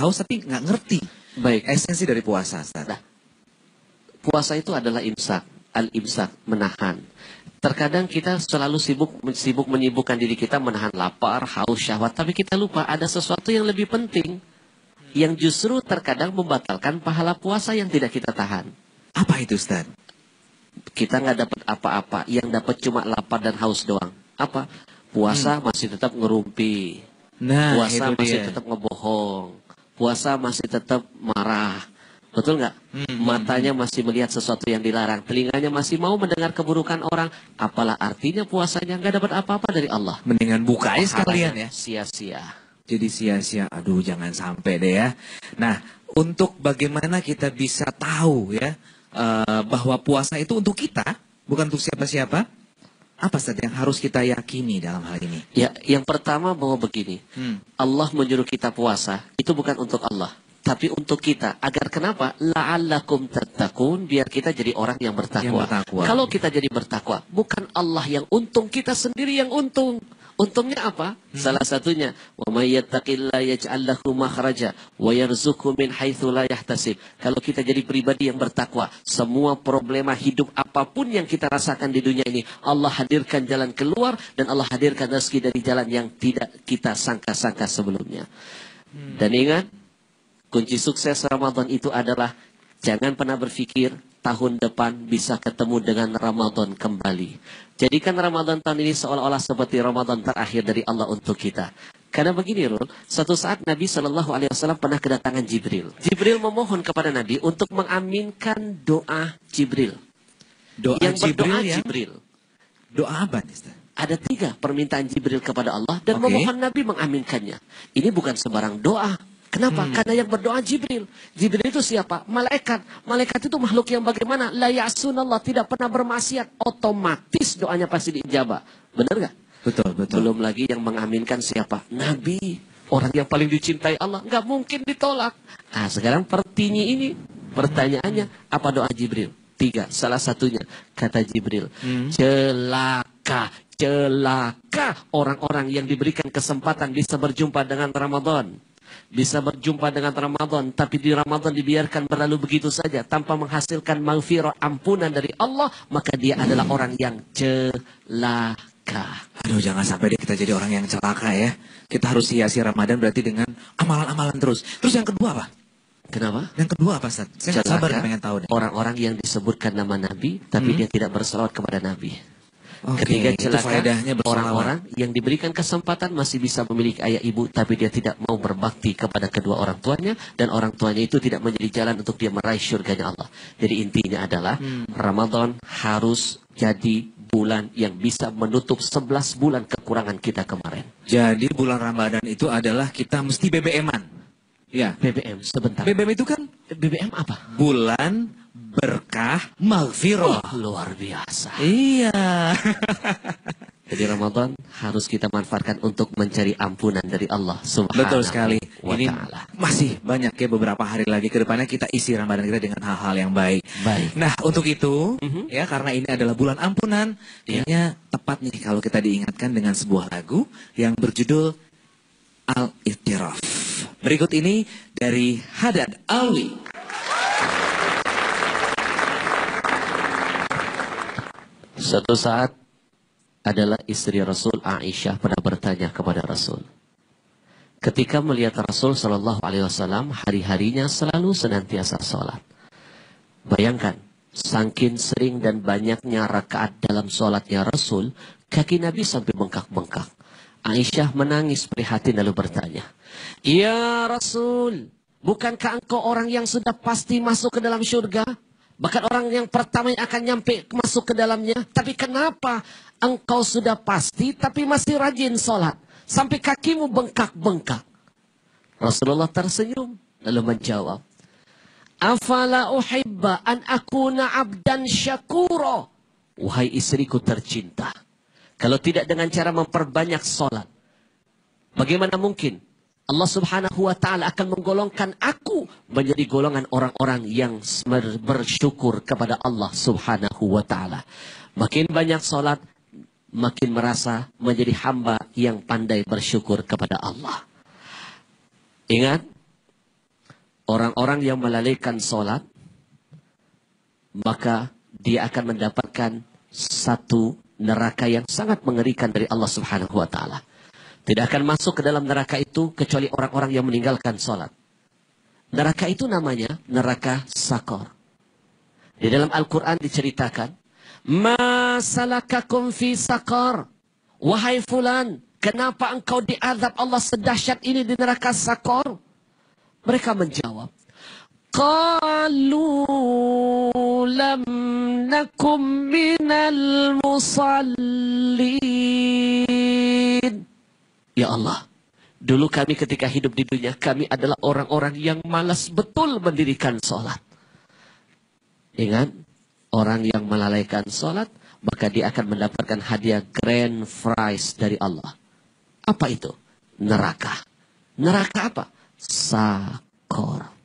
haus tapi nggak ngerti Baik. esensi dari puasa, Ustaz. Nah, puasa itu adalah imsak, al-imsak, menahan. Terkadang kita selalu sibuk menyibukkan diri kita menahan lapar, haus, syahwat, tapi kita lupa ada sesuatu yang lebih penting yang justru terkadang membatalkan pahala puasa yang tidak kita tahan. Apa itu, Ustaz? Kita nggak dapat apa-apa, yang dapat cuma lapar dan haus doang. Apa? Puasa masih tetap ngerumpi. Nah, Puasa itu masih dia. tetap ngebohong. Puasa masih tetap marah. Betul nggak? Matanya masih melihat sesuatu yang dilarang. Telinganya masih mau mendengar keburukan orang. Apalah artinya puasanya nggak dapat apa-apa dari Allah. Mendingan buka aja sekalian ya. Sia-sia. Jadi sia-sia. Aduh, jangan sampai deh ya. Nah, untuk bagaimana kita bisa tahu ya bahwa puasa itu untuk kita, bukan untuk siapa-siapa. Apa saja yang harus kita yakini dalam hal ini? Ya, yang pertama bahwa begini. Allah menyuruh kita puasa, itu bukan untuk Allah, tapi untuk kita. Agar kenapa? La'allakum tattaqun, biar kita jadi orang yang bertakwa. Kalau kita jadi bertakwa, bukan Allah yang untung, kita sendiri yang untung. Untungnya apa? Salah satunya, wa may yattaqillaha yaj'al lahu makhraja wa yarzuqhu min haitsu la yahtasib. Kalau kita jadi pribadi yang bertakwa, semua problema hidup apapun yang kita rasakan di dunia ini, Allah hadirkan jalan keluar dan Allah hadirkan rezeki dari jalan yang tidak kita sangka-sangka sebelumnya. Dan ingat, kunci sukses Ramadan itu adalah jangan pernah berpikir tahun depan bisa ketemu dengan Ramadan kembali. Jadikan Ramadan tahun ini seolah-olah seperti Ramadan terakhir dari Allah untuk kita. Karena begini, Rul, suatu saat Nabi SAW pernah kedatangan Jibril. Jibril memohon kepada Nabi untuk mengaminkan doa Jibril. Doa yang Jibril berdoa ya? Jibril. Doa apa nih, Ustaz? Ada 3 permintaan Jibril kepada Allah dan memohon Nabi mengaminkannya. Ini bukan sembarang doa. Kenapa? Karena yang berdoa Jibril. Jibril itu siapa? Malaikat. Malaikat itu makhluk yang bagaimana? La ya'sunallah, tidak pernah bermaksiat. Otomatis doanya pasti diijabah. Benar gak? Betul, betul. Belum lagi yang mengaminkan siapa? Nabi. Orang yang paling dicintai Allah. Nggak mungkin ditolak. Nah, sekarang pertanyaannya, apa doa Jibril? 3. Salah satunya, kata Jibril. Celaka orang-orang yang diberikan kesempatan bisa berjumpa dengan Ramadan. Bisa berjumpa dengan Ramadan, tapi di Ramadan dibiarkan berlalu begitu saja tanpa menghasilkan maghfirah, ampunan dari Allah, maka dia adalah orang yang celaka. Aduh, jangan sampai deh kita jadi orang yang celaka ya. Kita harus sia-sia Ramadan berarti dengan amalan-amalan terus. Terus yang kedua apa? Kenapa? Yang kedua apa, Ustaz? Saya nggak sabar pengen tahu deh. Orang-orang yang disebutkan nama Nabi, tapi dia tidak berselawat kepada Nabi. Ketiga, celaka orang-orang yang diberikan kesempatan masih bisa memiliki ayah ibu, tapi dia tidak mau berbakti kepada kedua orang tuanya, dan orang tuanya itu tidak menjadi jalan untuk dia meraih syurganya Allah. Jadi intinya adalah Ramadan harus jadi bulan yang bisa menutup 11 bulan kekurangan kita kemarin. Jadi bulan Ramadan itu adalah kita mesti BBM-an. Ya. BBM sebentar. BBM itu kan BBM apa? Bulan berkah maghfirah. Luar biasa. Iya. Jadi Ramadan harus kita manfaatkan untuk mencari ampunan dari Allah Subhanahu wa ta'ala. Betul sekali. Ini masih banyak ya, beberapa hari lagi ke depannya kita isi Ramadan kita dengan hal-hal yang baik. Nah, untuk itu ya, karena ini adalah bulan ampunan, kayaknya tepat nih kalau kita diingatkan dengan sebuah lagu yang berjudul Al-Ittiraf. Berikut ini dari Haddad Alwi. Suatu saat adalah istri Rasul Aisyah pernah bertanya kepada Rasul. Ketika melihat Rasul Shallallahu Alaihi Wasallam hari-harinya selalu senantiasa sholat. Bayangkan, saking sering dan banyaknya rakaat dalam sholatnya Rasul, kaki Nabi sampai bengkak-bengkak. Aisyah menangis prihatin lalu bertanya, "Ya Rasul, bukankah engkau orang yang sudah pasti masuk ke dalam surga? Bahkan orang yang pertama yang akan nyampe masuk ke dalamnya. Tapi kenapa engkau sudah pasti tapi masih rajin sholat? Sampai kakimu bengkak-bengkak." Rasulullah tersenyum lalu menjawab, "Afala uhibba an akuna abdan syakura." Wahai istriku tercinta, kalau tidak dengan cara memperbanyak sholat, bagaimana mungkin Allah Subhanahu wa ta'ala akan menggolongkan aku menjadi golongan orang-orang yang bersyukur kepada Allah Subhanahu wa ta'ala. Makin banyak sholat, makin merasa menjadi hamba yang pandai bersyukur kepada Allah. Ingat, orang-orang yang melalaikan sholat, maka dia akan mendapatkan satu neraka yang sangat mengerikan dari Allah Subhanahu wa Ta'ala. Tidak akan masuk ke dalam neraka itu kecuali orang-orang yang meninggalkan sholat. Neraka itu namanya neraka Sakor. Di dalam Al-Quran diceritakan, Ma salakakum fi Sakor. Wahai fulan, kenapa engkau diazab Allah sedahsyat ini di neraka Sakor? Mereka menjawab, Qalu lam nakum minal musallin. Ya Allah, dulu kami ketika hidup di dunia, kami adalah orang-orang yang malas betul mendirikan sholat. Ingat, orang yang melalaikan sholat, maka dia akan mendapatkan hadiah grand prize dari Allah. Apa itu? Neraka. Neraka apa? Sakor.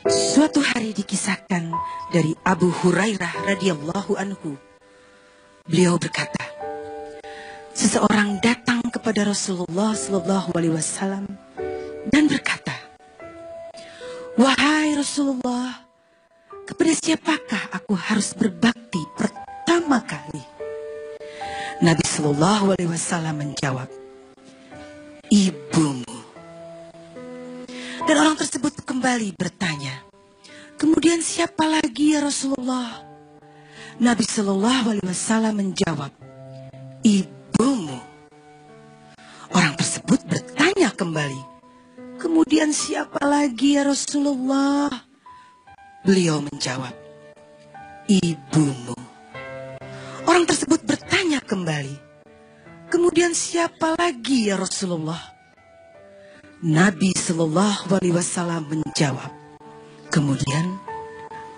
Suatu hari dikisahkan dari Abu Hurairah radhiyallahu anhu. Beliau berkata, seseorang datang kepada Rasulullah sallallahu alaihi wasallam dan berkata, "Wahai Rasulullah, kepada siapakah aku harus berbakti pertama kali? Nabi Shallallahu Alaihi Wasallam menjawab, ibumu. Dan orang tersebut kembali bertanya, kemudian siapa lagi ya Rasulullah? Nabi Shallallahu Alaihi Wasallam menjawab, ibumu. Orang tersebut bertanya kembali, kemudian siapa lagi ya Rasulullah? Beliau menjawab, ibumu. Orang tersebut bertanya kembali, kemudian siapa lagi ya Rasulullah? Nabi Shallallahu Alaihi Wasallam menjawab, kemudian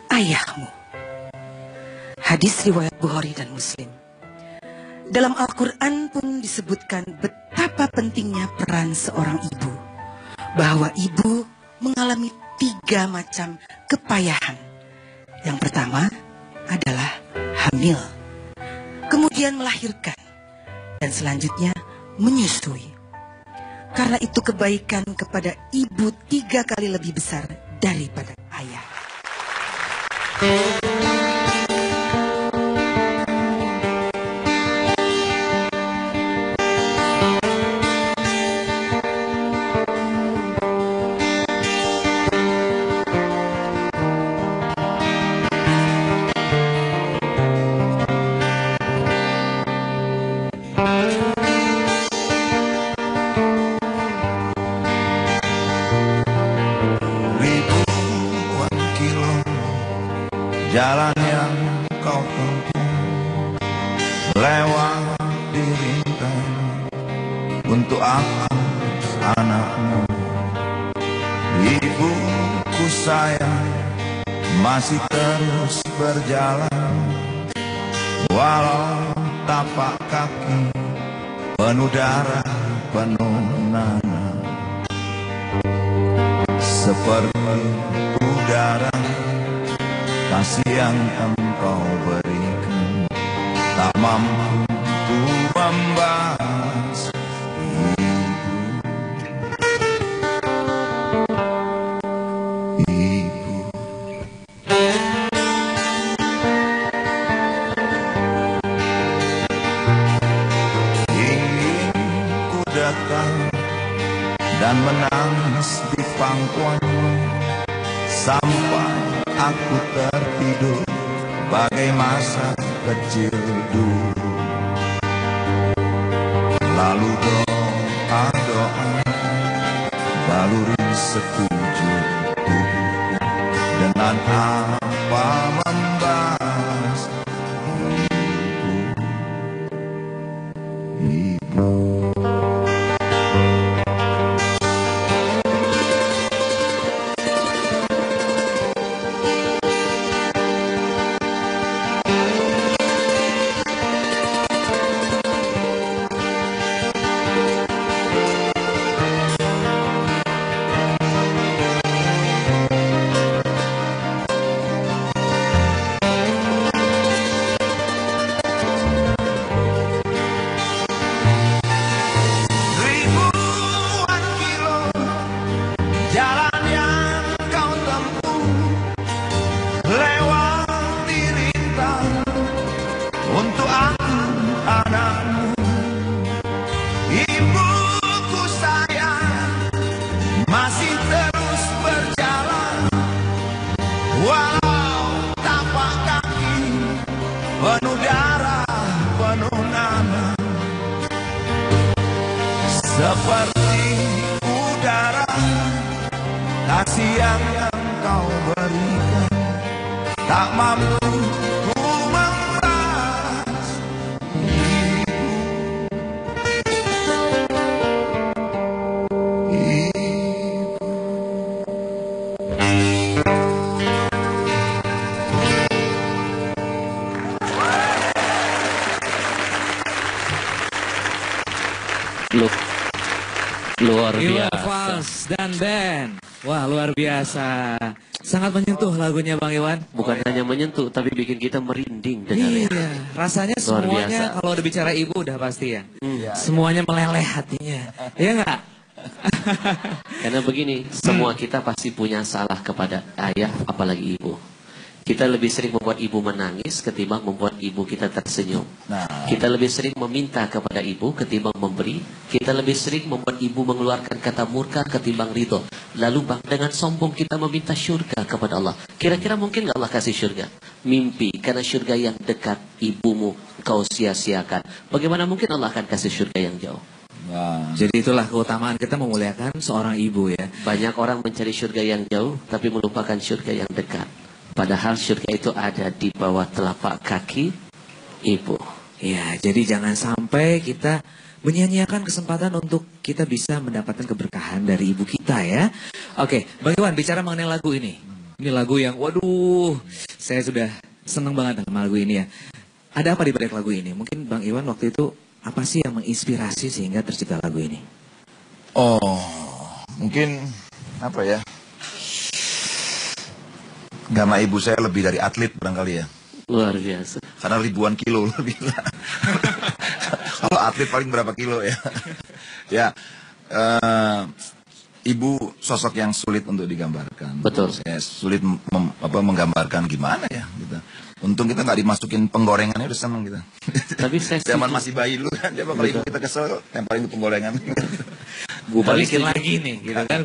ayahmu. Hadis riwayat Bukhari dan Muslim. Dalam Al-Quran pun disebutkan betapa pentingnya peran seorang ibu. Bahwa ibu mengalami 3 macam kepayahan. Yang pertama adalah hamil. Kemudian melahirkan. Dan selanjutnya menyusui. Karena itu kebaikan kepada ibu 3 kali lebih besar daripada ayah. Jalan yang kau tempuh lewat di rintangan untuk aku anakmu. Ibuku sayang masih terus berjalan, walau tapak kaki penuh darah penuh nanah. Seperti udara kasih yang engkau berikan tak mampu ku membahas. Ibu, ingin ku datang dan menangis di pangkuanmu sampai aku tertidur bagai masa kecil dulu. Lalu doa-doa baluri sekujur tubuhku dengan apa membahas. Ibu, penuh darah, penuh nanah. Seperti udara, kasih yang engkau berikan tak mampu ku membalas. Luar Iwan biasa. Fals dan band. Wah, luar biasa. Sangat menyentuh lagunya Bang Iwan. Bukan hanya menyentuh, tapi bikin kita merinding dengarnya. Iya, rasanya Luar semuanya biasa. kalau udah bicara ibu udah pasti ya. Semuanya meleleh hatinya. Iya nggak? Karena begini, semua kita pasti punya salah kepada ayah, apalagi ibu. Kita lebih sering membuat ibu menangis ketimbang membuat ibu kita tersenyum. Kita lebih sering meminta kepada ibu ketimbang memberi. Kita lebih sering membuat ibu mengeluarkan kata murka ketimbang ridho. Lalu dengan sombong kita meminta syurga kepada Allah. Kira-kira mungkin gak Allah kasih syurga? Mimpi, karena syurga yang dekat ibumu kau sia-siakan. Bagaimana mungkin Allah akan kasih syurga yang jauh? Jadi itulah keutamaan kita memuliakan seorang ibu ya. Banyak orang mencari syurga yang jauh tapi melupakan syurga yang dekat. Padahal syurga itu ada di bawah telapak kaki ibu. Ya, jadi jangan sampai kita menyia-nyiakan kesempatan untuk kita bisa mendapatkan keberkahan dari ibu kita ya. Oke, Bang Iwan bicara mengenai lagu ini. Ini lagu yang waduh, saya sudah senang banget dengan lagu ini ya. Ada apa di balik lagu ini? Mungkin Bang Iwan waktu itu apa sih yang menginspirasi sehingga tercipta lagu ini? Oh, mungkin apa ya? Karena ibu saya lebih dari atlet barangkali ya. Luar biasa. Karena ribuan kilo lebih. Kalau atlet paling berapa kilo ya? Ya, ibu sosok yang sulit untuk digambarkan. Betul. Saya sulit menggambarkan gimana ya gitu. Untung kita nggak dimasukin penggorengannya, udah seneng kita. Tapi saya zaman masih bayi dulu kan, dia kalau ibu kita kesel tempelin ke penggorengan. Gue balikin lagi nih, gitu kan?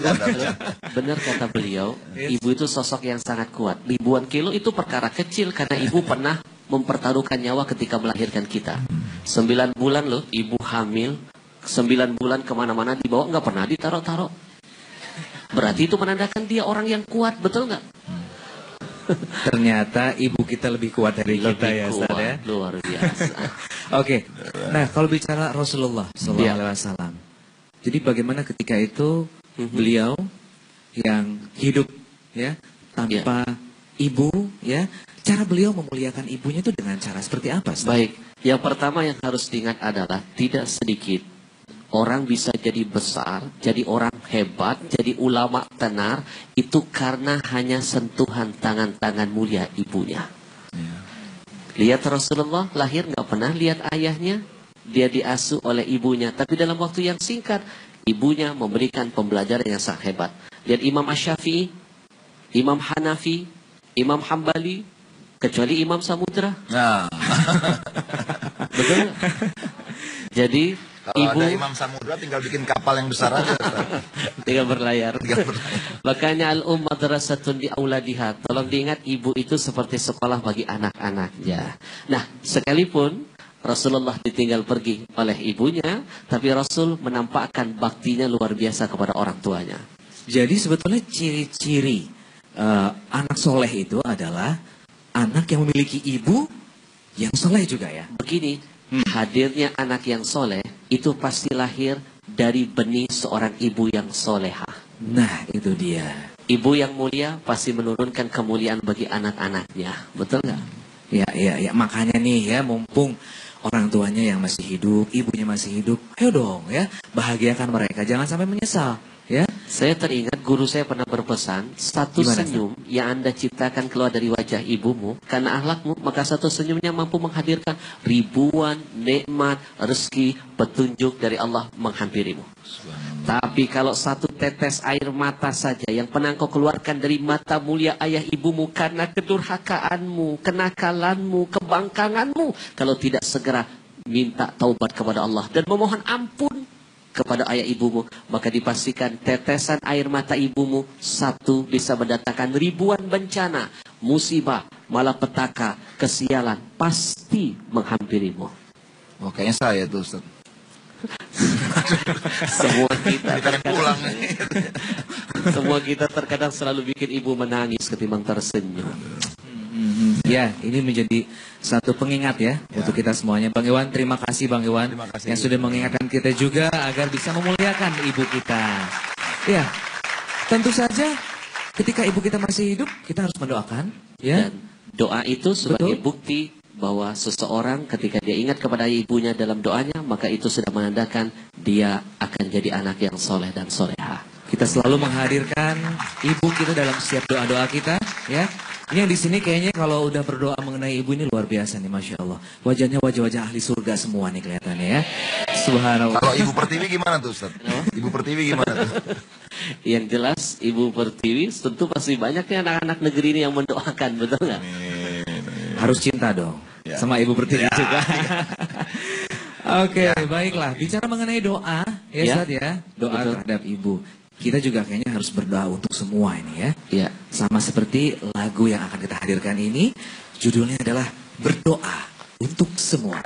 Benar kata beliau, ibu itu sosok yang sangat kuat. Ribuan kilo itu perkara kecil karena ibu pernah mempertaruhkan nyawa ketika melahirkan kita. 9 bulan loh, ibu hamil, 9 bulan kemana-mana dibawa nggak pernah ditaruh-taruh. Berarti itu menandakan dia orang yang kuat, betul nggak? Ternyata ibu kita lebih kuat dari kita ya, Ustaz ya. Luar biasa. Oke. Nah, kalau bicara Rasulullah SAW, jadi bagaimana ketika itu beliau yang hidup ya tanpa ibu ya, cara beliau memuliakan ibunya itu dengan cara seperti apa, Ustaz? Baik, yang pertama yang harus diingat adalah tidak sedikit orang bisa jadi besar, jadi orang hebat, jadi ulama tenar, itu karena hanya sentuhan tangan-tangan mulia ibunya. Lihat Rasulullah lahir nggak pernah lihat ayahnya, dia diasuh oleh ibunya, tapi dalam waktu yang singkat, ibunya memberikan pembelajaran yang sangat hebat. Lihat Imam Asy-Syafi'i, Imam Hanafi, Imam Hambali, kecuali Imam Samudra. Betul? Jadi kalau ibu ada Imam Samudra tinggal bikin kapal yang besar aja. tinggal berlayar. Makanya al-madrasatun di auladiha. Tolong diingat, ibu itu seperti sekolah bagi anak-anaknya. Nah, sekalipun Rasulullah ditinggal pergi oleh ibunya, tapi Rasul menampakkan baktinya luar biasa kepada orang tuanya. Jadi sebetulnya ciri-ciri anak soleh itu adalah anak yang memiliki ibu yang soleh juga ya. Begini, hadirnya anak yang soleh itu pasti lahir dari benih seorang ibu yang soleha. Nah, itu dia. Ibu yang mulia pasti menurunkan kemuliaan bagi anak-anaknya. Betul nggak? Ya. Makanya nih ya, mumpung orang tuanya yang masih hidup, ibunya masih hidup, ayo dong ya, bahagiakan mereka, jangan sampai menyesal. Ya, saya teringat guru saya pernah berpesan, satu senyum yang Anda ciptakan keluar dari wajah ibumu karena akhlakmu, maka satu senyumnya mampu menghadirkan ribuan nikmat, rezeki, petunjuk dari Allah menghampirimu. Tapi kalau satu tetes air mata saja yang pernah kau keluarkan dari mata mulia ayah ibumu karena kedurhakaanmu, kenakalanmu, kebangkanganmu, kalau tidak segera minta taubat kepada Allah dan memohon ampun kepada ayah ibumu, maka dipastikan tetesan air mata ibumu satu bisa mendatangkan ribuan bencana, musibah, malapetaka, kesialan pasti menghampirimu. Oh, kayaknya saya tuh, Ustaz. Semua kita terkadang selalu bikin ibu menangis ketimbang tersenyum. Ya, ini menjadi satu pengingat ya untuk kita semuanya. Bang Iwan, terima kasih Bang Iwan yang sudah mengingatkan kita juga agar bisa memuliakan ibu kita. Ya, tentu saja ketika ibu kita masih hidup, kita harus mendoakan. Ya, dan doa itu sebagai bukti bahwa seseorang ketika dia ingat kepada ibunya dalam doanya, maka itu sudah menandakan dia akan jadi anak yang soleh dan soleha. Kita selalu menghadirkan ibu kita dalam setiap doa-doa kita, ya. Ini yang di sini kayaknya kalau udah berdoa mengenai ibu ini luar biasa nih, Masya Allah. Wajahnya wajah-wajah ahli surga semua nih kelihatannya ya. Subhanallah. Kalau ibu pertiwi gimana tuh, Ustaz? Ibu pertiwi gimana tuh? Yang jelas Ibu Pertiwi tentu pasti banyaknya anak-anak negeri ini yang mendoakan, betul nggak? Harus cinta dong Ya. sama Ibu Pertiwi juga. Oke, Ya. baiklah. Bicara mengenai doa, ya Ya. Ustaz ya, doa Betul. terhadap Ibu. Kita juga kayaknya harus berdoa untuk semua ini ya. Ya. Sama seperti lagu yang akan kita hadirkan ini, judulnya adalah Berdoa untuk Semua.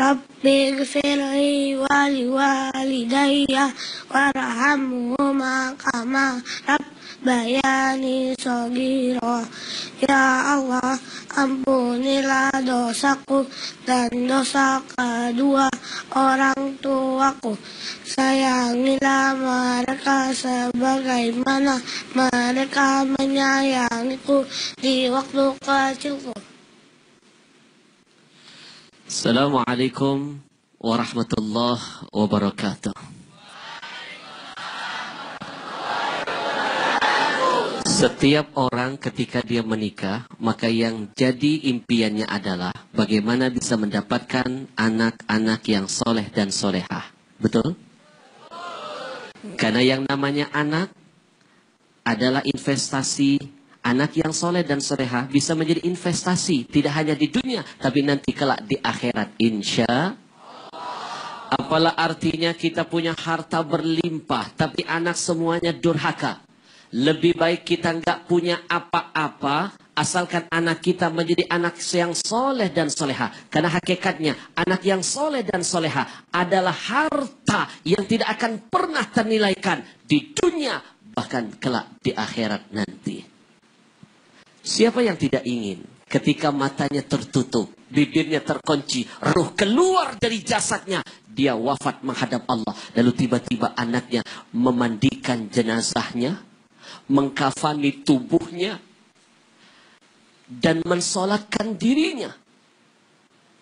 Rabbi gfirli wali walidayya warhamhuma kama rabbayani shaghira. Ya Allah, ampunilah dosaku dan dosa kedua orang tuaku. Sayangilah mereka sebagaimana mereka menyayangiku di waktu kecilku. Assalamualaikum warahmatullahi wabarakatuh. Setiap orang ketika dia menikah, maka yang jadi impiannya adalah bagaimana bisa mendapatkan anak-anak yang soleh dan solehah. Betul? Karena yang namanya anak adalah investasi. Anak yang soleh dan solehah bisa menjadi investasi. Tidak hanya di dunia, tapi nanti kelak di akhirat. Insya. Apalah artinya kita punya harta berlimpah, tapi anak semuanya durhaka. Lebih baik kita nggak punya apa-apa, asalkan anak kita menjadi anak yang soleh dan solehah. Karena hakikatnya, anak yang soleh dan solehah adalah harta yang tidak akan pernah ternilaikan di dunia, bahkan kelak di akhirat nanti. Siapa yang tidak ingin ketika matanya tertutup, bibirnya terkunci, ruh keluar dari jasadnya, dia wafat menghadap Allah. Lalu tiba-tiba anaknya memandikan jenazahnya, mengkafani tubuhnya, dan mensolatkan dirinya.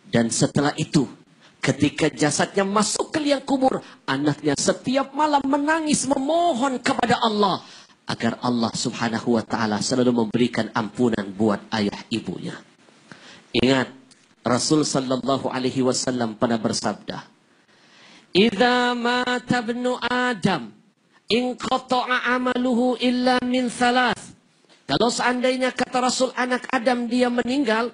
Dan setelah itu, ketika jasadnya masuk ke liang kubur, anaknya setiap malam menangis memohon kepada Allah agar Allah subhanahu wa ta'ala selalu memberikan ampunan buat ayah ibunya. Ingat, Rasul sallallahu alaihi wasallam pernah bersabda, "Idza mata ibnu Adam, inqata'a amaluhu illa min thalath." Kalau seandainya kata Rasul anak Adam dia meninggal,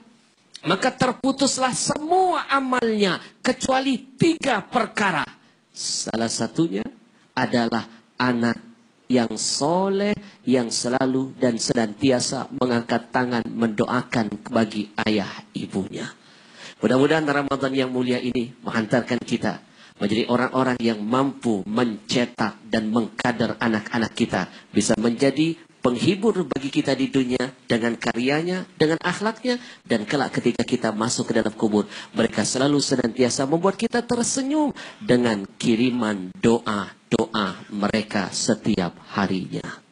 maka terputuslah semua amalnya kecuali 3 perkara. Salah satunya adalah anak yang soleh, yang selalu dan senantiasa mengangkat tangan mendoakan bagi ayah ibunya. Mudah-mudahan Ramadan yang mulia ini menghantarkan kita menjadi orang-orang yang mampu mencetak dan mengkader anak-anak kita bisa menjadi penghibur bagi kita di dunia dengan karyanya, dengan akhlaknya, dan kelak ketika kita masuk ke dalam kubur, mereka selalu senantiasa membuat kita tersenyum dengan kiriman doa-doa mereka setiap harinya.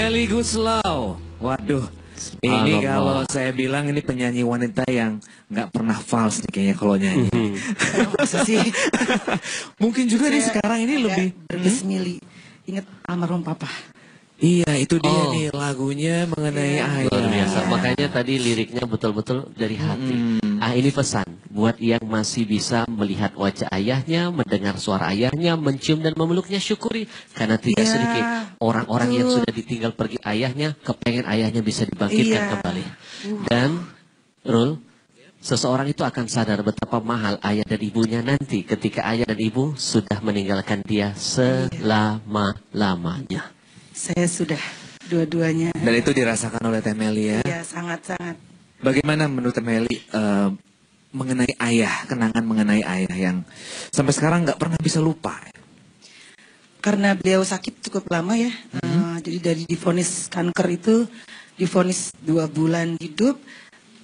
Melly Goeslaw. Waduh, ini kalau saya bilang ini penyanyi wanita yang nggak pernah fals nih kayaknya kalau nyanyi. Masa sih? Mungkin juga nih sekarang ini lebih berbesmili. Ingat almarhum papa. Iya, itu dia nih lagunya mengenai ayah. Luar biasa. Makanya tadi liriknya betul-betul dari hati. Ini pesan buat yang masih bisa melihat wajah ayahnya, mendengar suara ayahnya, mencium dan memeluknya, syukuri. Karena tidak sedikit orang-orang yang sudah ditinggal pergi ayahnya, kepengen ayahnya bisa dibangkitkan kembali. Dan Rul, seseorang itu akan sadar betapa mahal ayah dan ibunya nanti ketika ayah dan ibu sudah meninggalkan dia selama-lamanya. Saya sudah dua-duanya. Dan itu dirasakan oleh Teh Melly ya? Iya, sangat-sangat. Bagaimana menurut Teh Melly mengenai ayah, kenangan mengenai ayah yang sampai sekarang nggak pernah bisa lupa? Karena beliau sakit cukup lama ya. Jadi dari divonis kanker itu, divonis 2 bulan hidup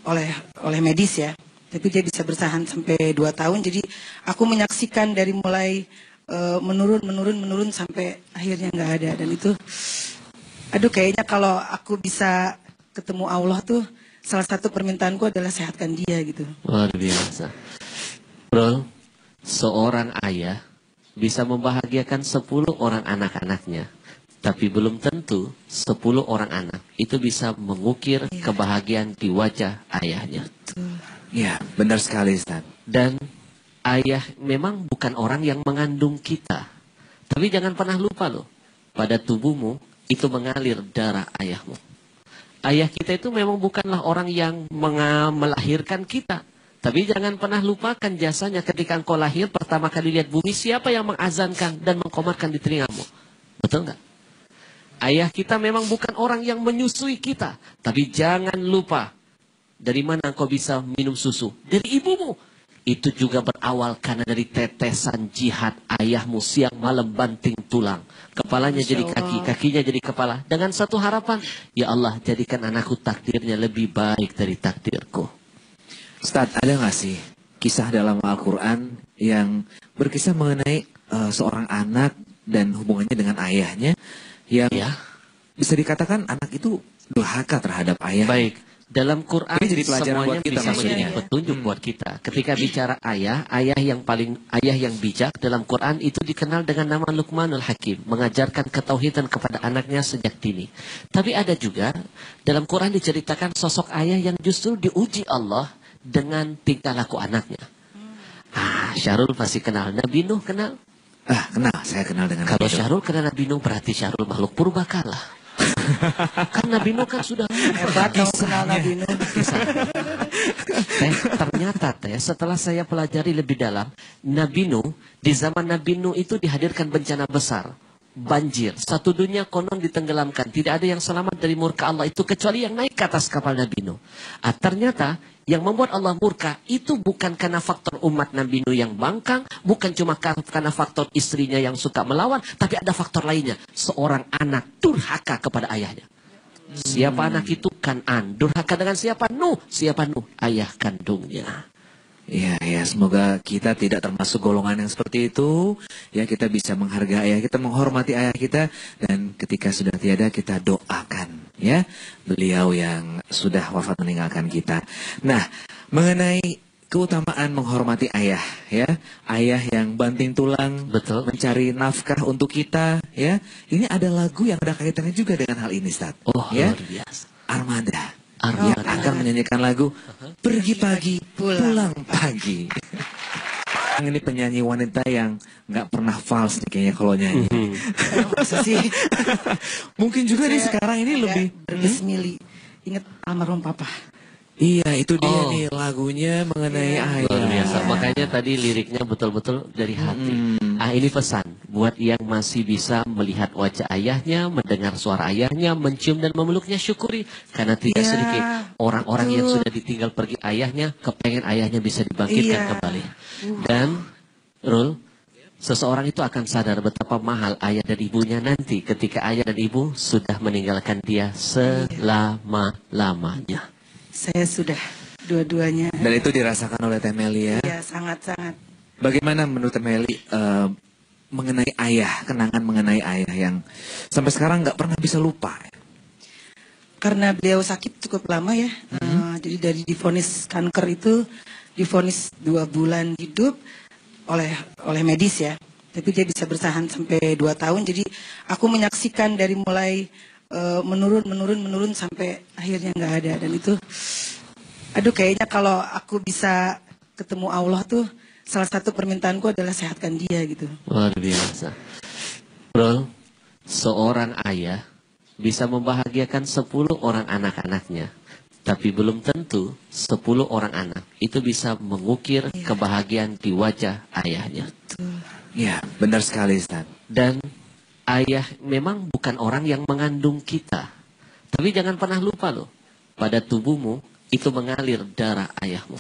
oleh medis ya. Tapi dia bisa bertahan sampai 2 tahun. Jadi aku menyaksikan dari mulai menurun sampai akhirnya nggak ada. Dan itu, aduh kayaknya kalau aku bisa ketemu Allah tuh, salah satu permintaanku adalah sehatkan dia gitu. Luar biasa. Bro, seorang ayah bisa membahagiakan 10 orang anak-anaknya. Tapi belum tentu 10 orang anak itu bisa mengukir kebahagiaan di wajah ayahnya. Iya, benar sekali Ustaz. Dan ayah memang bukan orang yang mengandung kita. Tapi jangan pernah lupa loh, pada tubuhmu itu mengalir darah ayahmu. Ayah kita itu memang bukanlah orang yang melahirkan kita. Tapi jangan pernah lupakan jasanya ketika engkau lahir pertama kali lihat bumi, siapa yang mengazankan dan mengkomarkan di telingamu. Betul nggak? Ayah kita memang bukan orang yang menyusui kita. Tapi jangan lupa, dari mana engkau bisa minum susu? Dari ibumu. Itu juga berawal karena dari tetesan jihad ayahmu siang malam banting tulang. Kepalanya jadi kaki, kakinya jadi kepala. Dengan satu harapan, ya Allah jadikan anakku takdirnya lebih baik dari takdirku. Ustaz, ada nggak sih kisah dalam Al-Quran yang berkisah mengenai seorang anak dan hubungannya dengan ayahnya yang bisa dikatakan anak itu durhaka terhadap ayah? Baik. Dalam Quran ini jadi pelajaran semuanya buat kita, bisa menjadi petunjuk buat kita. Ketika bicara ayah yang bijak dalam Quran itu dikenal dengan nama Luqmanul Hakim, mengajarkan ketauhidan kepada anaknya sejak dini. Tapi ada juga dalam Quran diceritakan sosok ayah yang justru diuji Allah dengan tingkah laku anaknya. Syahrul pasti kenal. Nabi Nuh kenal? Kenal, saya kenal dengan Kalau Syahrul kenal Nabi Nuh berarti Syahrul makhluk purbakala. Kan Nabi Nuh kan sudah hebat kamu kenal Nabi Nuh. Ternyata setelah saya pelajari lebih dalam, Nabi Nuh, di zaman Nabi Nuh itu dihadirkan bencana besar. Banjir, satu dunia konon ditenggelamkan. Tidak ada yang selamat dari murka Allah itu kecuali yang naik ke atas kapal Nabi Nuh. Ternyata yang membuat Allah murka itu bukan karena faktor umat Nabi Nuh yang bangkang, bukan cuma karena faktor istrinya yang suka melawan, tapi ada faktor lainnya. Seorang anak durhaka kepada ayahnya. Siapa anak itu? Kan'an. Durhaka dengan siapa? Nuh. Siapa Nuh? Ayah kandungnya. Ya, semoga kita tidak termasuk golongan yang seperti itu. Ya, kita bisa menghargai ayah kita, menghormati ayah kita, dan ketika sudah tiada kita doakan ya beliau yang sudah wafat meninggalkan kita. Nah, mengenai keutamaan menghormati ayah ya, ayah yang banting tulang, betul, mencari nafkah untuk kita ya. Ini ada lagu yang ada kaitannya juga dengan hal ini, Ustaz. Ya, luar biasa. Armada. Yang akan menyanyikan lagu Pergi Pagi Pulang Pagi. Ini penyanyi wanita yang nggak pernah fals nih kayaknya kalau nyanyi. Masa sih? Mungkin juga nih sekarang ini lebih berbesmili. Ingat almarhum papa. Iya, itu dia nih lagunya mengenai ayah. Luar biasa. Makanya tadi liriknya betul-betul dari hati. Ini pesan buat yang masih bisa melihat wajah ayahnya, mendengar suara ayahnya, mencium dan memeluknya, syukuri. Karena tidak sedikit orang-orang yang sudah ditinggal pergi ayahnya, kepengen ayahnya bisa dibangkitkan kembali. Dan Rul, seseorang itu akan sadar betapa mahal ayah dan ibunya nanti ketika ayah dan ibu sudah meninggalkan dia selama-lamanya. Saya sudah dua-duanya. Dan itu dirasakan oleh Teh Melly ya? Iya, sangat-sangat. Bagaimana menurut Teh Melly mengenai ayah, kenangan mengenai ayah yang sampai sekarang nggak pernah bisa lupa? karena beliau sakit cukup lama ya. Jadi dari divonis kanker itu divonis 2 bulan hidup oleh medis ya. Tapi dia bisa bertahan sampai 2 tahun. Jadi aku menyaksikan dari mulai menurun sampai akhirnya nggak ada. Dan itu, aduh kayaknya kalau aku bisa ketemu Allah tuh salah satu permintaanku adalah sehatkan dia gitu. Luar biasa. Bro, seorang ayah bisa membahagiakan 10 orang anak-anaknya. Tapi belum tentu 10 orang anak itu bisa mengukir kebahagiaan di wajah ayahnya. Ya, benar sekali Ustaz. Dan ayah memang bukan orang yang mengandung kita. Tapi jangan pernah lupa loh, pada tubuhmu itu mengalir darah ayahmu.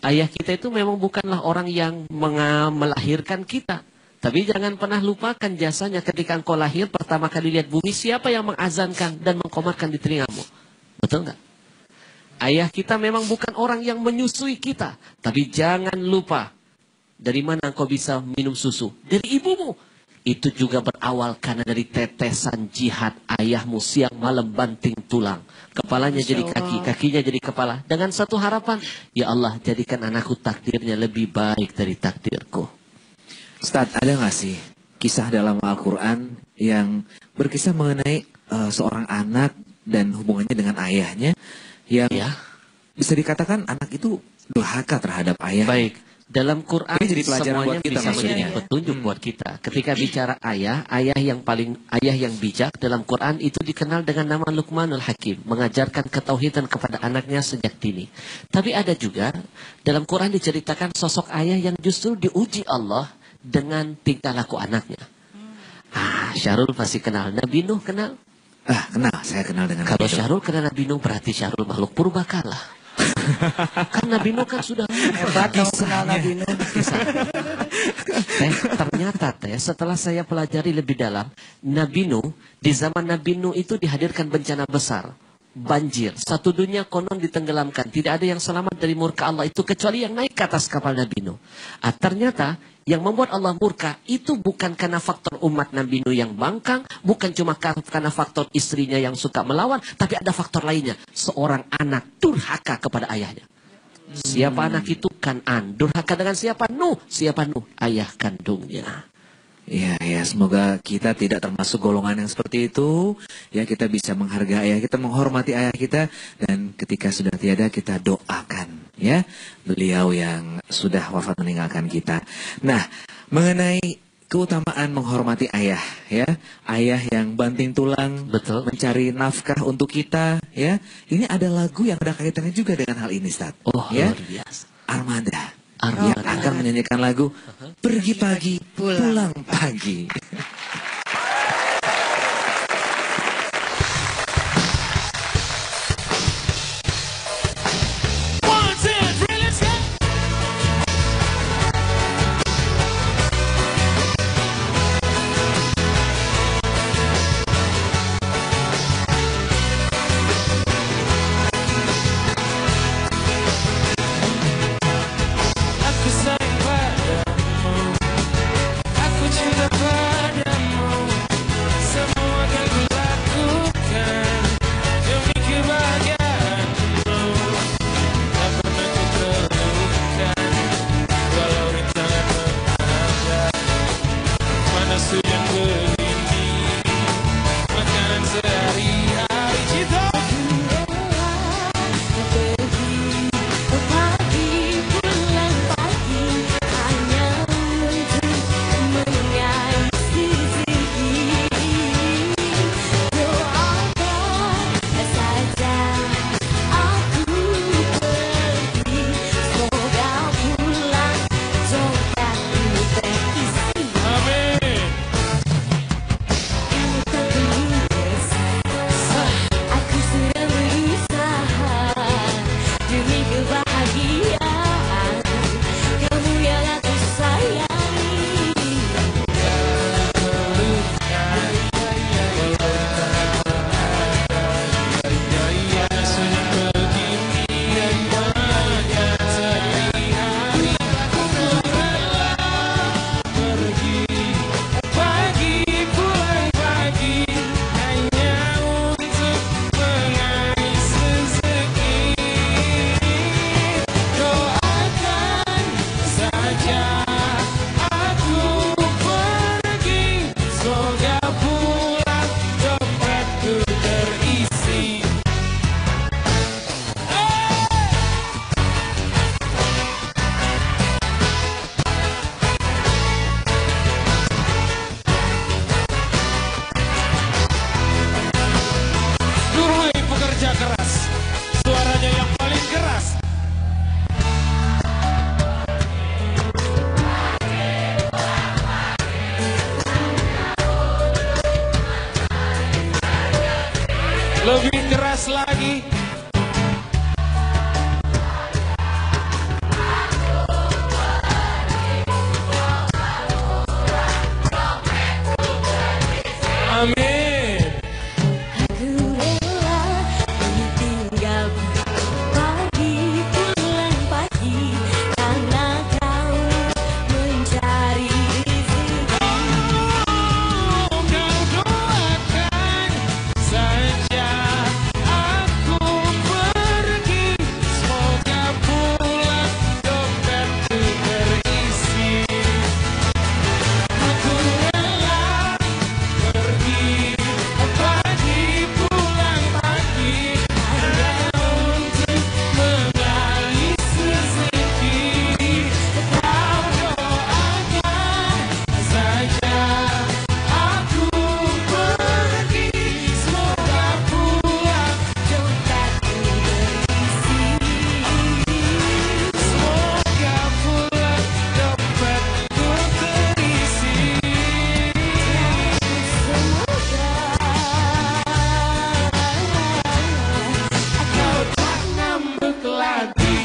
Ayah kita itu memang bukanlah orang yang melahirkan kita. Tapi jangan pernah lupakan jasanya ketika engkau lahir pertama kali lihat bumi, siapa yang mengazankan dan mengkomarkan di telingamu. Betul nggak? Ayah kita memang bukan orang yang menyusui kita. Tapi jangan lupa, dari mana engkau bisa minum susu? Dari ibumu. Itu juga berawal karena dari tetesan jihad ayahmu siang malam banting tulang. Kepalanya jadi kaki, kakinya jadi kepala. Dengan satu harapan, ya Allah jadikan anakku takdirnya lebih baik dari takdirku. Ustaz, ada nggak sih kisah dalam Al-Quran yang berkisah mengenai seorang anak dan hubungannya dengan ayahnya yang bisa dikatakan anak itu durhaka terhadap ayah? Baik, dalam Quran jadi pelajaran semuanya buat kita bisa maksudnya. menjadi petunjuk buat kita. Ketika bicara ayah yang bijak dalam Quran itu dikenal dengan nama Luqmanul Hakim, mengajarkan ketauhidan kepada anaknya sejak dini. Tapi ada juga dalam Quran diceritakan sosok ayah yang justru diuji Allah dengan tingkah laku anaknya. Syahrul pasti kenal. Nabi Nuh kenal? Kenal, saya kenal dengan Kalau Nabi Nuh. Syahrul kenal Nabi Nuh berarti Syahrul makhluk purbakala. Kan Nabi Nuh kan sudah Hebat kamu kenal Nabi Nuh. Ternyata setelah saya pelajari lebih dalam, Nabi Nuh, di zaman Nabi Nuh itu dihadirkan bencana besar. Banjir, satu dunia konon ditenggelamkan. Tidak ada yang selamat dari murka Allah itu kecuali yang naik ke atas kapal Nabi Nuh. Ternyata yang membuat Allah murka itu bukan karena faktor umat Nabi Nuh yang bangkang, bukan cuma karena faktor istrinya yang suka melawan, tapi ada faktor lainnya. Seorang anak durhaka kepada ayahnya. Siapa anak itu? Kan'an. Durhaka dengan siapa? Nuh. Siapa Nuh? Ayah kandungnya. Ya, semoga kita tidak termasuk golongan yang seperti itu. Ya, kita bisa menghargai ayah kita, menghormati ayah kita, dan ketika sudah tiada kita doakan ya beliau yang sudah wafat meninggalkan kita. Nah, mengenai keutamaan menghormati ayah ya, ayah yang banting tulang, Betul. mencari nafkah untuk kita ya. Ini ada lagu yang ada kaitannya juga dengan hal ini, Ustaz. Luar biasa. Armada. Yang akan menyanyikan lagu Pergi Pagi Pulang Pagi. Aku sayang padamu, aku cinta padamu. Lebih keras lagi. Amin. Aku rela ditinggal pagi pulang pagi karena kau mencari rezeki. Kau doakan saja aku pergi, semoga pulang dompetku terisi. Aku rela pergi pagi pulang pagi hanya untuk mengais rezeki. Kau doakan saja aku pergi, semoga pulang Dompetku terisi. semoga pulang dompetku terisi. Kau tak ngambek lagi.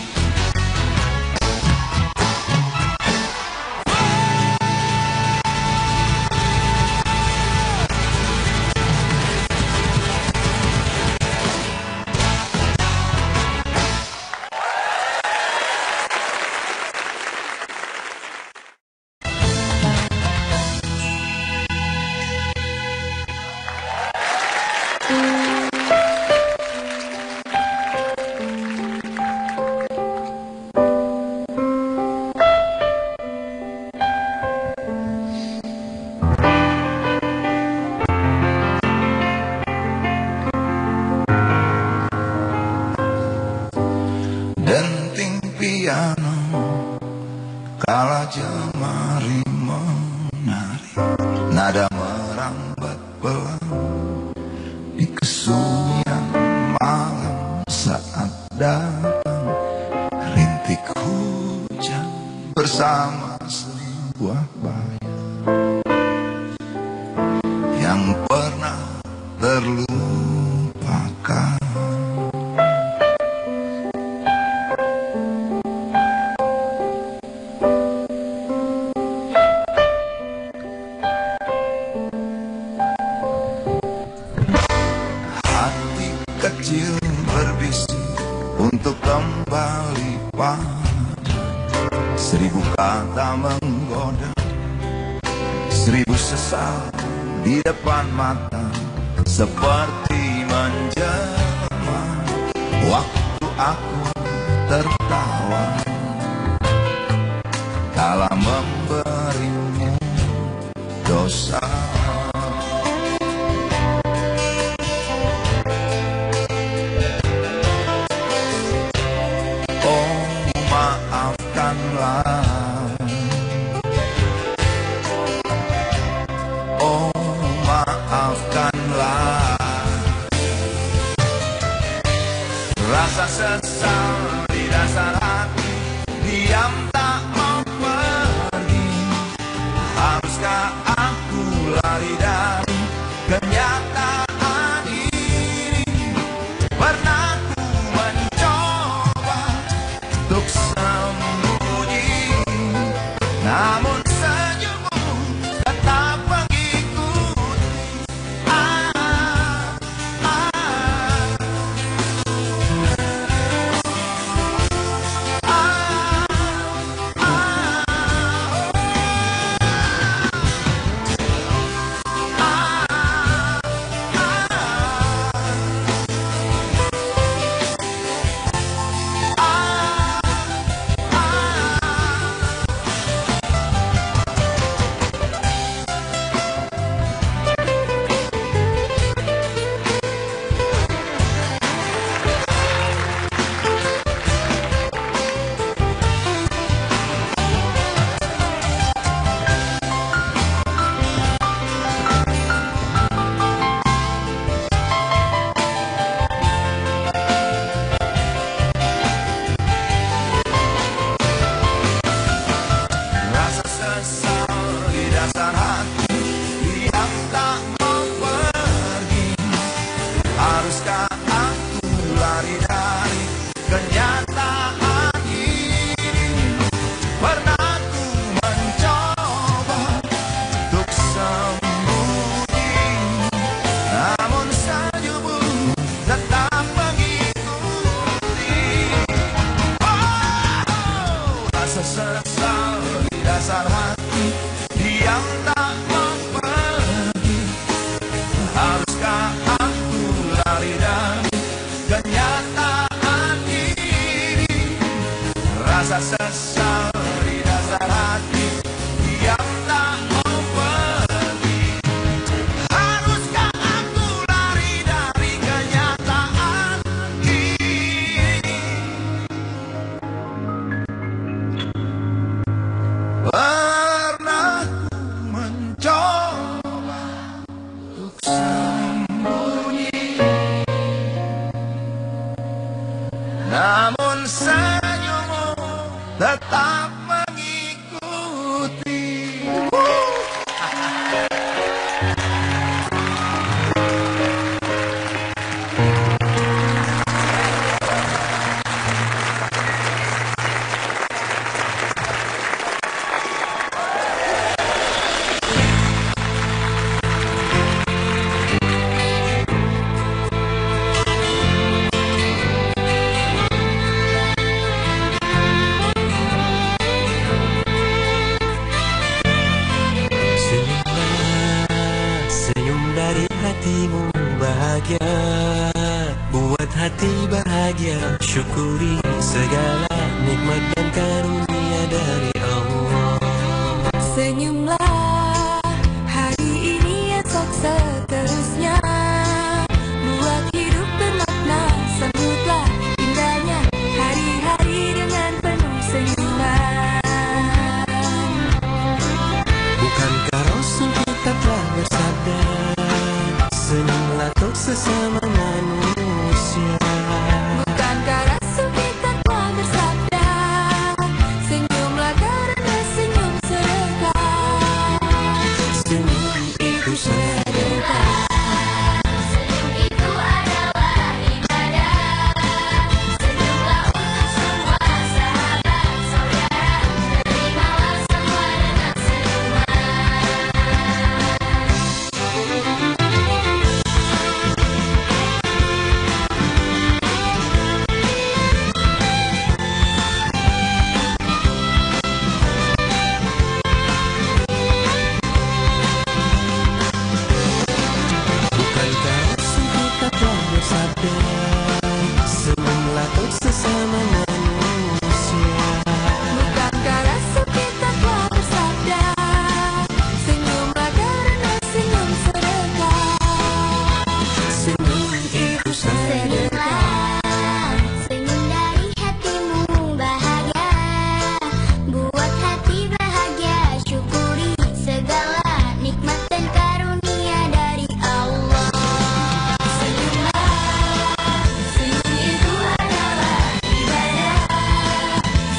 Denting piano kala jemari menari, nada merambat pelan di kesunyian malam saat datang rintik hujan bersama sebuah bayang yang pernah terlupakan. Hati kecil berbisik untuk kembali pada 1000 kata menggoda, 1000 sesal di depan mata, seperti menjelma waktu aku tertawa kala memberimu dosa. Oh, maafkanlah. Oh, maafkanlah. Rasa sesal di dasar hati diam tak mau pergi. Haruskah aku lari Haruskah aku lari dari kenyataan ini? Rasa sesal di dasar hati yang tak mau pergi. Haruskah aku lari dari kenyataan ini? Pernah ku mencoba untuk sembunyi, namun senyummu tetap mengikuti. Senyum dari hatimu bahagia, buat hati bahagia. Syukuri segala nikmat dan karunia dari Allah. Senyumlah hari ini esok seterusnya, buat hidup bermakna. Sambutlah indahnya hari-hari dengan penuh senyuman. Bukankah Rasul kita telah bersabda, senyumlah untuk sesama manusia. Bukankah Rasul kita telah bersabda, senyumlah karena senyum sedekah. Senyum itu sedekah. Senyum itu adalah ibadah. Senyumlah untuk semua sahabat saudara, terimalah semua dengan senyuman. Bukankah Rasul kita telah bersabda, senyumlah untuk sesama manusia. Bukankah Rasul kita telah bersabda, senyumlah karena senyum sedekah. Senyum itu sedekah. Senyum dari hatimu bahagia, buat hati bahagia. Syukuri segala nikmat dan karunia dari Allah. Senyumlah, senyum itu adalah ibadah.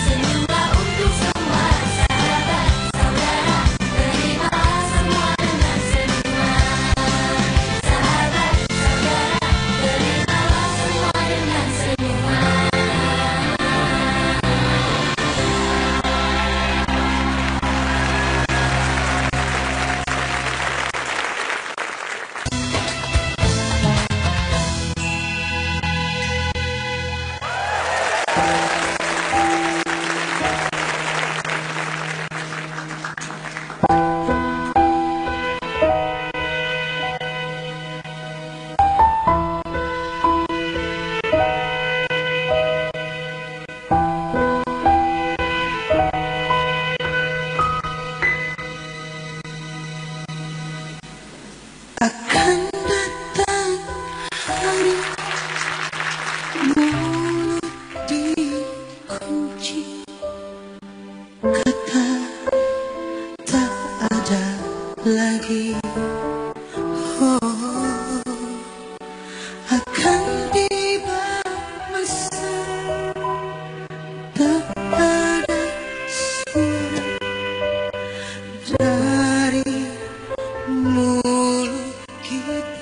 Senyumlah untuk semua sahabat saudara, terimalah semua dengan senyuman. Sahabat saudara, terimalah semua dengan senyuman. Akan datang hari mulut dikunci, kata tak ada lagi. Oh, akan tiba masa tak ada suara dari mulut kita.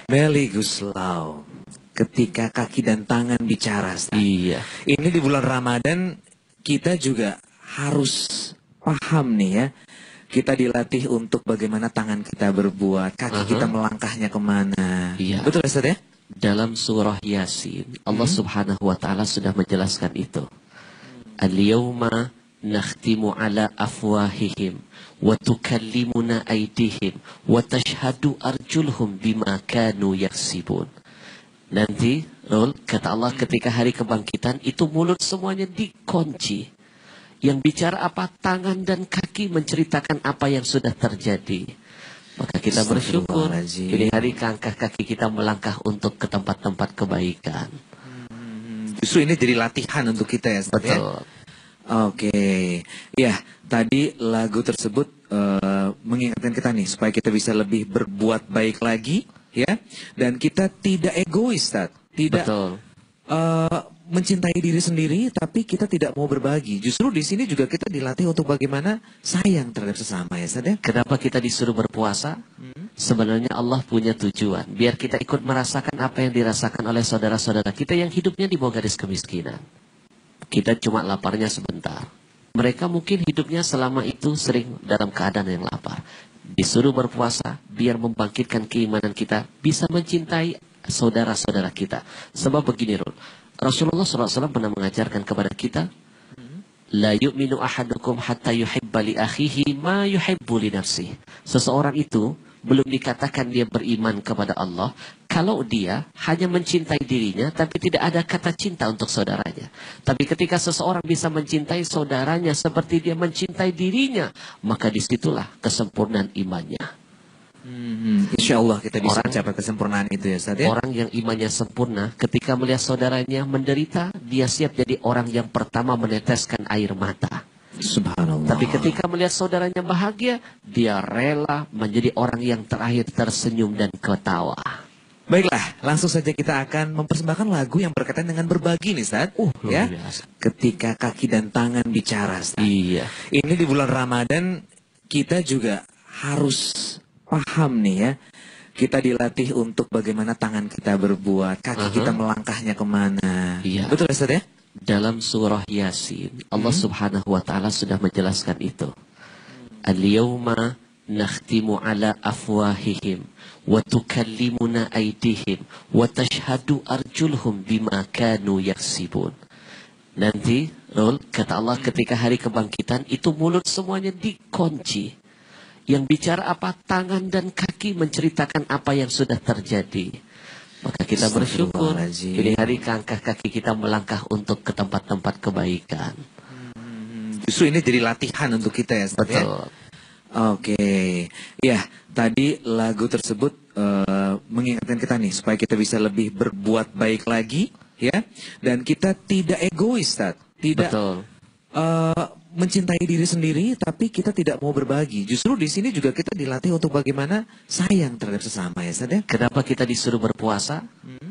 Meli Guslau. Ketika kaki dan tangan bicara. Ustaz. Iya. Ini di bulan Ramadan kita juga harus paham nih ya. Kita dilatih untuk bagaimana tangan kita berbuat, kaki kita melangkahnya kemana. Iya. Betul Ustaz ya? Dalam surah Yasin, Allah Subhanahu wa taala sudah menjelaskan itu. Al-yawma nakhtimu ala afwahihim wa tukallimuna aydihim wa tashhadu arjuluhum bima kanu yaksibun. Nanti, kata Allah, ketika hari kebangkitan itu mulut semuanya dikunci. Yang bicara apa? Tangan dan kaki menceritakan apa yang sudah terjadi. Maka kita bersyukur ini hari kaki kita melangkah untuk ke tempat-tempat kebaikan. Justru ini jadi latihan untuk kita ya. Ustaz, betul. Ya? Oke. Ya, tadi lagu tersebut mengingatkan kita nih supaya kita bisa lebih berbuat baik lagi ya. Dan kita tidak egois, Ustaz. Tidak mencintai diri sendiri, tapi kita tidak mau berbagi. Justru di sini juga kita dilatih untuk bagaimana sayang terhadap sesama ya, Ustaz ya. Kenapa kita disuruh berpuasa? Sebenarnya Allah punya tujuan, biar kita ikut merasakan apa yang dirasakan oleh saudara-saudara kita yang hidupnya di bawah garis kemiskinan. Kita cuma laparnya sebentar. Mereka mungkin hidupnya selama itu sering dalam keadaan yang lapar. Disuruh berpuasa, biar membangkitkan keimanan kita, bisa mencintai saudara-saudara kita. Sebab begini, Rasulullah SAW pernah mengajarkan kepada kita, la yu'minu ahadukum hatta yuhibba li akhihi ma yuhibbu li nafsihi. Seseorang itu belum dikatakan dia beriman kepada Allah kalau dia hanya mencintai dirinya tapi tidak ada kata cinta untuk saudaranya. Tapi ketika seseorang bisa mencintai saudaranya seperti dia mencintai dirinya, maka disitulah kesempurnaan imannya. Insya Allah kita bisa mencapai kesempurnaan itu ya Ustaz ya. Orang yang imannya sempurna ketika melihat saudaranya menderita, dia siap jadi orang yang pertama meneteskan air mata. Subhanallah. Tapi ketika melihat saudaranya bahagia, dia rela menjadi orang yang terakhir tersenyum dan ketawa. Baiklah, langsung saja kita akan mempersembahkan lagu yang berkaitan dengan berbagi nih Ustaz. Ya. Ketika kaki dan tangan bicara Ustaz. Iya. Ini di bulan Ramadan kita juga harus paham nih ya. Kita dilatih untuk bagaimana tangan kita berbuat, kaki kita melangkahnya kemana. Iya. Betul Ustaz ya? Dalam surah Yasin, Allah Subhanahu wa taala sudah menjelaskan itu. Al-yawma nakhtimu ala afwahihim wa tukallimuna aydihim wa tashhadu arjuluhum bima kanu yaksibun. Nanti, kata Allah, ketika hari kebangkitan itu mulut semuanya dikunci. Yang bicara apa? Tangan dan kaki menceritakan apa yang sudah terjadi. Maka kita bersyukur ini hari kaki kita melangkah untuk ke tempat-tempat kebaikan. Justru ini jadi latihan untuk kita ya Ustaz ya. Oke. Ya, tadi lagu tersebut mengingatkan kita nih supaya kita bisa lebih berbuat baik lagi ya. Dan kita tidak egois Ustaz. Tidak mencintai diri sendiri, tapi kita tidak mau berbagi. Justru di sini juga kita dilatih untuk bagaimana sayang terhadap sesama ya Ustaz ya. Kenapa kita disuruh berpuasa?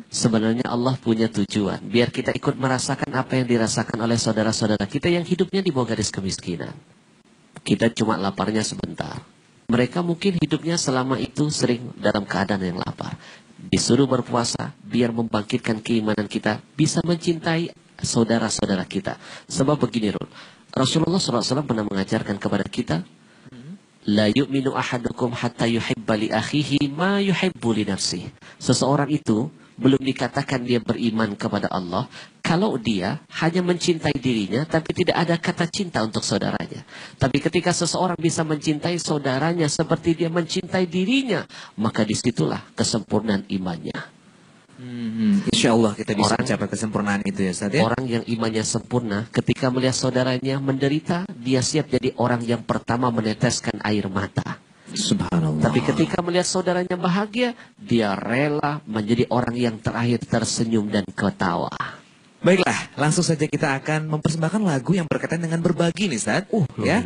Sebenarnya Allah punya tujuan, biar kita ikut merasakan apa yang dirasakan oleh saudara-saudara kita yang hidupnya di bawah garis kemiskinan. Kita cuma laparnya sebentar. Mereka mungkin hidupnya selama itu sering dalam keadaan yang lapar. Disuruh berpuasa, biar membangkitkan keimanan kita, bisa mencintai saudara-saudara kita. Sebab begini, Rasulullah SAW pernah mengajarkan kepada kita, la yu'minu ahadukum hatta yuhibba li akhihi ma yuhibbu li nafsihi. Seseorang itu belum dikatakan dia beriman kepada Allah kalau dia hanya mencintai dirinya tapi tidak ada kata cinta untuk saudaranya. Tapi ketika seseorang bisa mencintai saudaranya seperti dia mencintai dirinya, maka disitulah kesempurnaan imannya. Insya Allah kita bisa mencapai kesempurnaan itu ya Ustaz ya. Orang yang imannya sempurna ketika melihat saudaranya menderita, dia siap jadi orang yang pertama meneteskan air mata. Subhanallah. Tapi ketika melihat saudaranya bahagia, dia rela menjadi orang yang terakhir tersenyum dan ketawa. Baiklah, langsung saja kita akan mempersembahkan lagu yang berkaitan dengan berbagi nih Ustaz. Ya.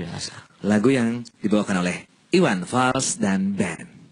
Lagu yang dibawakan oleh Iwan Fals dan band.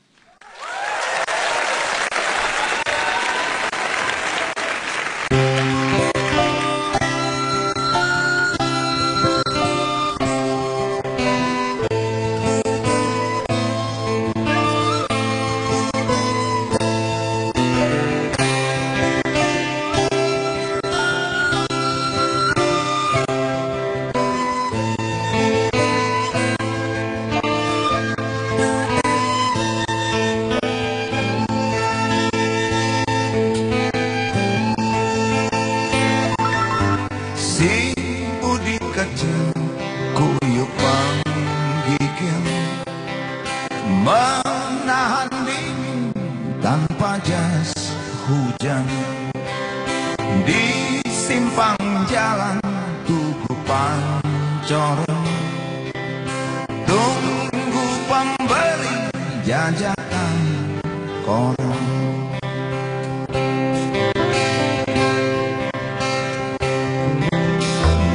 Si budi kecil kuyup menggigil, menahan dingin tanpa jas hujan. Di simpang jalan Tugu Pancoran, tunggu pembeli jajakan koran.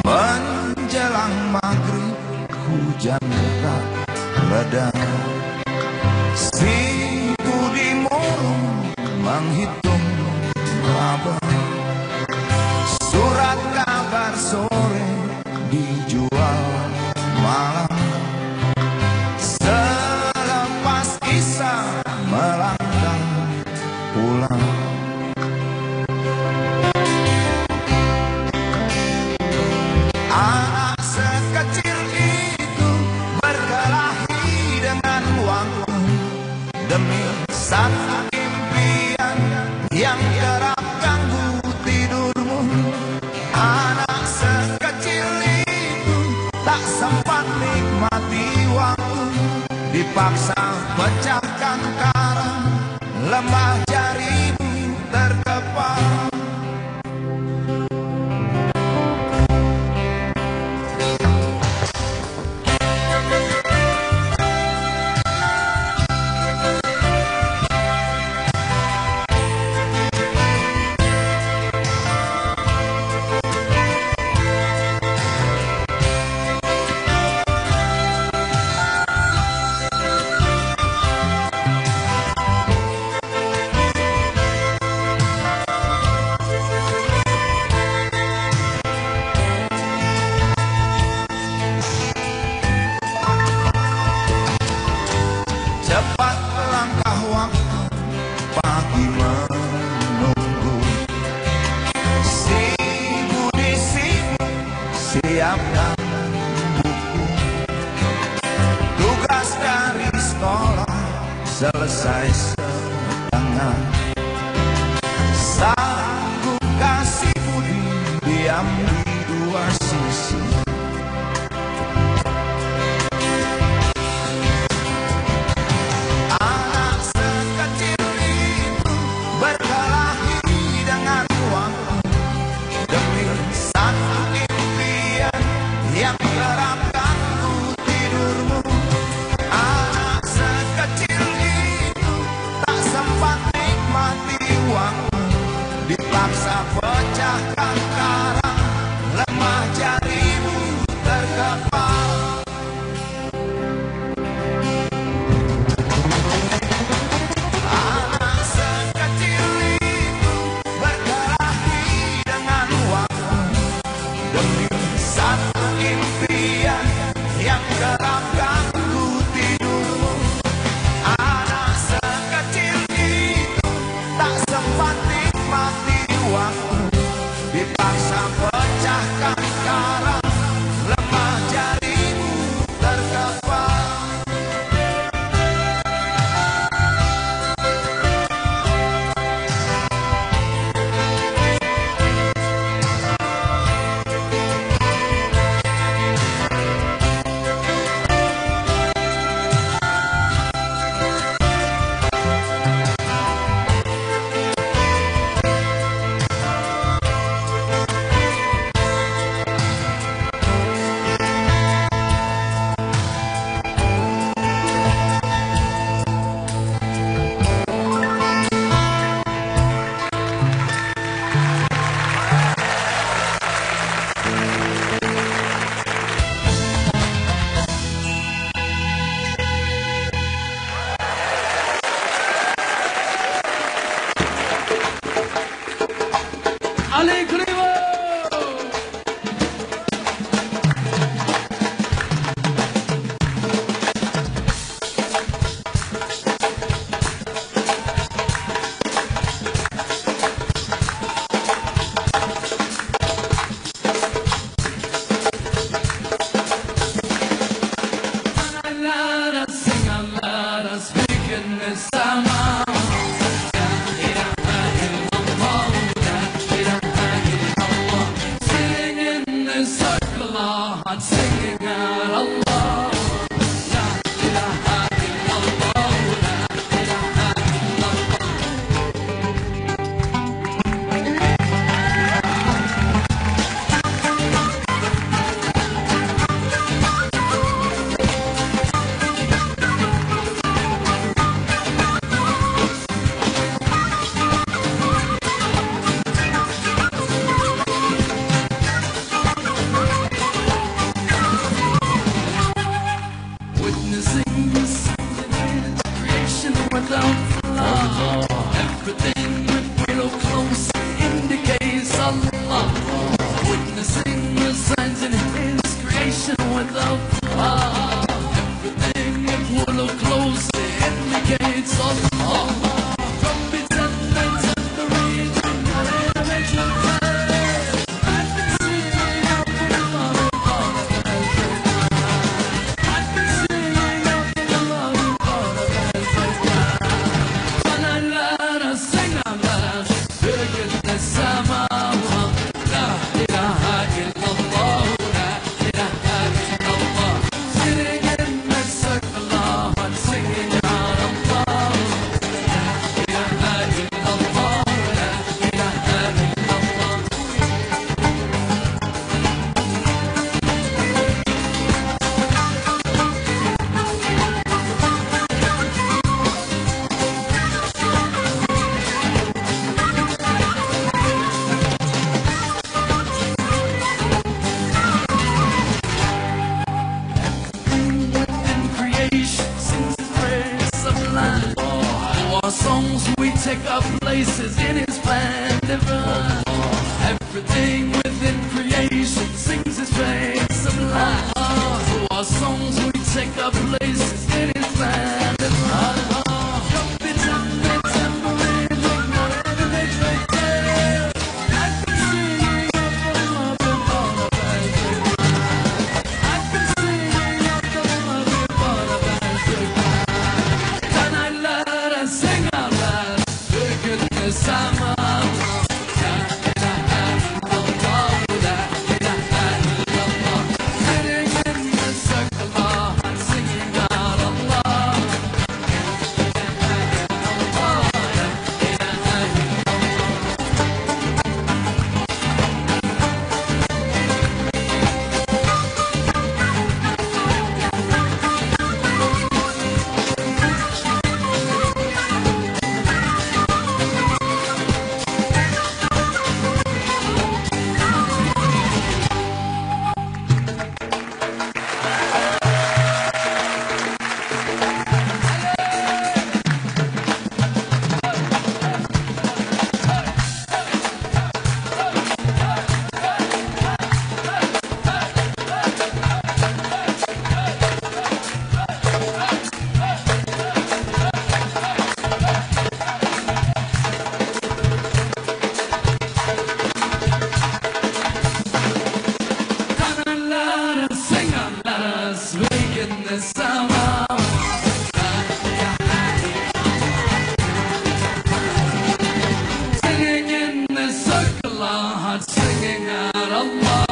Menjelang maghrib hujan tak reda, si budi murung menghitung laba. Surat kabar sore dijual malam, selepas Isya melangkah pulang. Anak sekecil itu berkelahi dengan waktu demi satu impian yang kerap ganggu tidurmu. Anak sekecil itu tak sempat nikmati waktu, dipaksa pecahkan karang, lemah jarimu terkepal. Cepat langkah waktu, pagi menunggu. Si budi sibuk siapkan buku, tugas dari sekolah selesai setengah. Sanggup kasih budi diam di dua sisi. Yang kerap ganggu tidurmu. Anak sekecil itu tak sempat nikmati waktu, dipaksa pecahkan karang, lemah jarimu terkepal. Anak sekecil itu berkelahi dengan waktu demi satu impian yang kerap ganggu tidurmu. Anak sekecil itu tak sempat nikmati waktu, dipaksa pecahkan karang, lemah jarimu terkepal. Allah, I'm singing out Allah. La ilaha illallah, la ilaha illallah. Witnessing the creation without flaw. Everything with willow close indicates Allah. Witnessing the signs in His creation without flaw. Everything with willow close indicates Allah. Trumpets and the tambourine, I've been singing out the songs we take our places in His plan divine. Everything within creation sings His praise sublime. To our songs we take our places in His plan divine. Trumpets and the tambourine, whatever they play. I've been singing of the love of all of us. I've been singing of the love of all of us. Can I let us sing out loud? Look at the summer. Sitting in the circle, I'm singing out Allah. Singing in the circle, our hearts singing out Allah.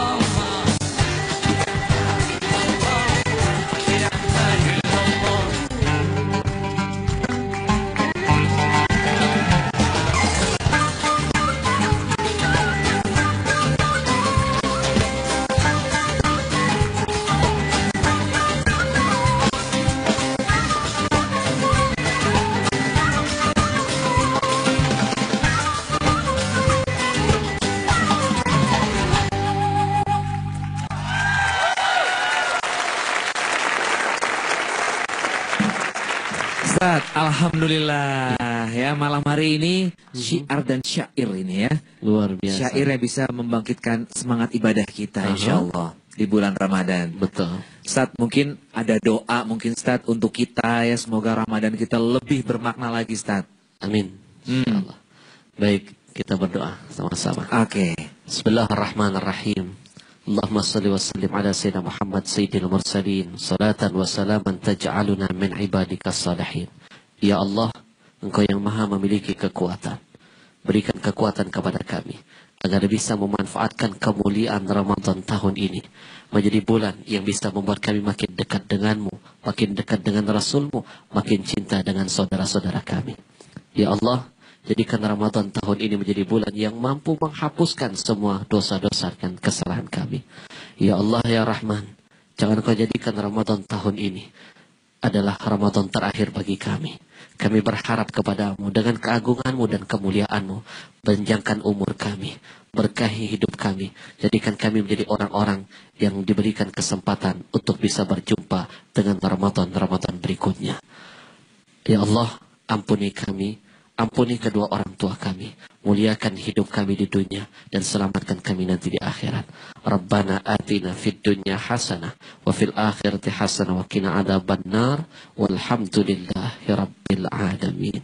Ustaz, alhamdulillah ya malam hari ini syiar dan syair ini ya. Luar biasa. Syair yang bisa membangkitkan semangat ibadah kita insya Allah di bulan Ramadan. Betul. Ustaz, mungkin ada doa mungkin Ustaz untuk kita ya, semoga Ramadan kita lebih bermakna lagi Ustaz. Amin. Insyaallah. Baik, kita berdoa sama-sama. Oke. Bismillahirrahmanirrahim. Allahumma salli wa sallim ala Sayyidina Muhammad Sayyidil Mursalin. Salatan wa salaman taj'aluna min ibadika salihin. Ya Allah, Engkau yang maha memiliki kekuatan. berikan kekuatan kepada kami agar bisa memanfaatkan kemuliaan Ramadan tahun ini menjadi bulan yang bisa membuat kami makin dekat denganmu, makin dekat dengan Rasulmu, makin cinta dengan saudara-saudara kami. Ya Allah, jadikan Ramadan tahun ini menjadi bulan yang mampu menghapuskan semua dosa-dosa dan kesalahan kami. Ya Allah ya Rahman, jangan kau jadikan Ramadan tahun ini adalah Ramadan terakhir bagi kami. Kami berharap kepadamu dengan keagunganmu dan kemuliaanmu. Panjangkan umur kami, berkahi hidup kami. Jadikan kami menjadi orang-orang yang diberikan kesempatan untuk bisa berjumpa dengan Ramadan berikutnya. Ya Allah, ampuni kami, ampuni kedua orang tua kami, muliakan hidup kami di dunia dan selamatkan kami nanti di akhirat. Rabbana atina fid dunya hasanah wa fil akhirati hasanah wa qina adzabannar walhamdulillahi rabbil alamin.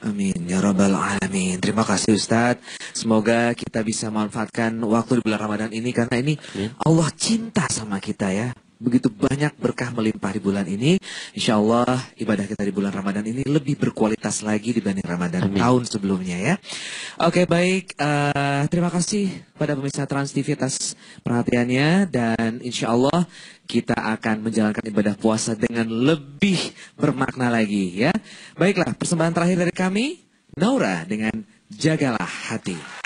Amin ya rabbal alamin. Terima kasih Ustadz. Semoga kita bisa manfaatkan waktu di bulan Ramadan ini karena ini Allah cinta sama kita ya. Begitu banyak berkah melimpah di bulan ini. Insya Allah ibadah kita di bulan Ramadan ini lebih berkualitas lagi dibanding Ramadan tahun sebelumnya ya. Oke baik, terima kasih pada pemirsa Trans TV atas perhatiannya. Dan insya Allah kita akan menjalankan ibadah puasa dengan lebih bermakna lagi ya. Baiklah, persembahan terakhir dari kami, Naura dengan Jagalah Hati.